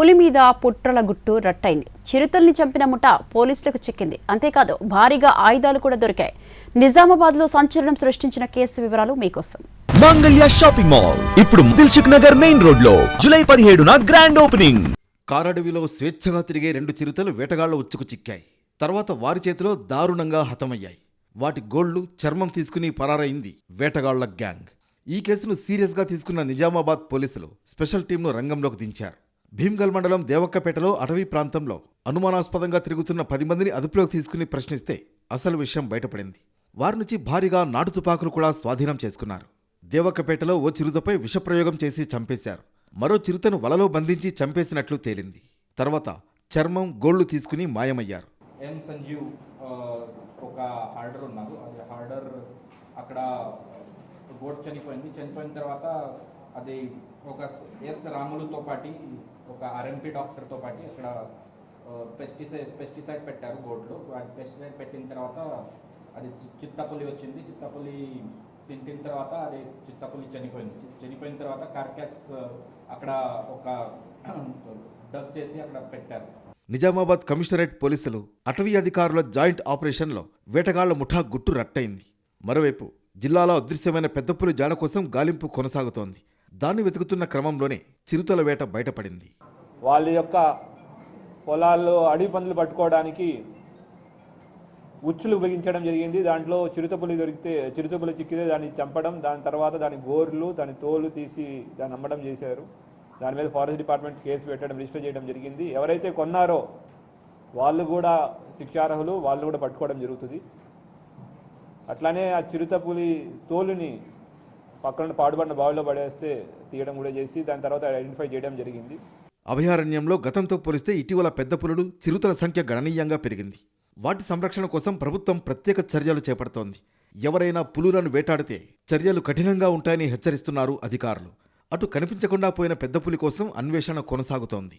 పులి మీద పుట్రల గుట్టు రట్టయింది. చిరుతల్ని చంపిన ముఠ పోలీసులకు చిక్కింది. అంతేకాదు భారీగా ఆయుధాలు కూడా దొరికాయి. నిజామాబాద్లో సంచలనం సృష్టించిన కేసు వివరాలు మీకోసం. మంగళ్య షాపింగ్ మాల్ ఇప్పుడు దిల్సుఖ్ నగర్ మెయిన్ రోడ్ లో జూలై 17న గ్రాండ్ ఓపెనింగ్. కారడవిలో స్వేచ్ఛగా తిరిగే 2 చిరుతలు వేటగాళ్ల ఉచ్చుకు చిక్కాయి. తర్వాత వారి చేతిలో దారుణంగా హతమయ్యాయి. వాటి గోళ్లు, చర్మం తీసుకుని పరారైంది వేటగాళ్ల గ్యాంగ్. ఈ కేసును సీరియస్గా తీసుకున్న నిజామాబాద్ పోలీసులు స్పెషల్ టీంను రంగంలోకి దించారు. భీమ్గల్ మండలం దేవక్కపేటలో అటవీ ప్రాంతంలో అనుమానాస్పదంగా తిరుగుతున్న 10 మందిని అదుపులోకి తీసుకుని ప్రశ్నిస్తే అసలు విషయం బయటపడింది. వారి నుంచి భారీగా నాటు తుపాకులు కూడా స్వాధీనం చేసుకున్నారు. దేవక్కపేటలో ఓ చిరుతపై విషప్రయోగం చేసి చంపేశారు. మరో చిరుతను వలలో బంధించి చంపేసినట్లు తేలింది. తర్వాత చర్మం, గోళ్లు తీసుకుని మాయమయ్యారు. ఎం సంజీవ్ ఒక హార్డర్ ఉన్నారు. అది హార్డర్ అక్కడ గోట్ చనిపోయిన తర్వాత అది ఒక ఎస్ రాములతో పాటి ఒక ఆర్ఎంపీ డాక్టర్తో పాటి అక్కడ పెస్టిసైడ్ పెట్టారు గోట్లో. అది పెస్టిసైడ్ పెట్టిన తర్వాత అది చిత్తపులి వచ్చింది. చిత్తపులి తింటిన తర్వాత అది చిత్తపులి చనిపోయిన తర్వాత కార్కాస్ అక్కడ ఒక డగ్ చేసి అక్కడ పెట్టారు. నిజామాబాద్ కమిషనరేట్ పోలీసులు, అటవీ అధికారుల జాయింట్ ఆపరేషన్లో వేటగాళ్ల ముఠా గుట్టు రట్టయింది. మరోవైపు జిల్లాలో అదృశ్యమైన పెద్దపులి జాడ కోసం గాలింపు కొనసాగుతోంది. దాన్ని వెతుకుతున్న క్రమంలోనే చిరుతల వేట బయటపడింది. వాళ్ళ యొక్క పొలాల్లో అడవి పందులు పట్టుకోవడానికి ఉచ్చులు బిగించడం జరిగింది. దాంట్లో చిరుతపులి చిక్కితే దాన్ని చంపడం, దాని తర్వాత దాని గోర్లు, దాని తోలు తీసి దాన్ని అమ్మడం చేశారు. దాని మీద ఫారెస్ట్ డిపార్ట్మెంట్ కేసు పెట్టడం, రిజిస్టర్ చేయడం జరిగింది. ఎవరైతే కొన్నారో వాళ్ళు కూడా శిక్షార్హులు, వాళ్ళు కూడా పట్టుకోవడం జరుగుతుంది. అట్లానే ఆ చిరుతపులి తోలుని పక్కన పాడుబడిన బావిలో పడేస్తే తీయడం కూడా చేసి దాని తర్వాత ఐడెంటిఫై చేయడం జరిగింది. అభయారణ్యంలో గతంతో పోలిస్తే ఇటీవల పెద్ద పులులు, చిరుతల సంఖ్య గణనీయంగా పెరిగింది. వాటి సంరక్షణ కోసం ప్రభుత్వం ప్రత్యేక చర్యలు చేపడుతోంది. ఎవరైనా పులులను వేటాడితే చర్యలు కఠినంగా ఉంటాయని హెచ్చరిస్తున్నారు అధికారులు. అటు కనిపించకుండా పోయిన పెద్ద పులి కోసం అన్వేషణ కొనసాగుతోంది.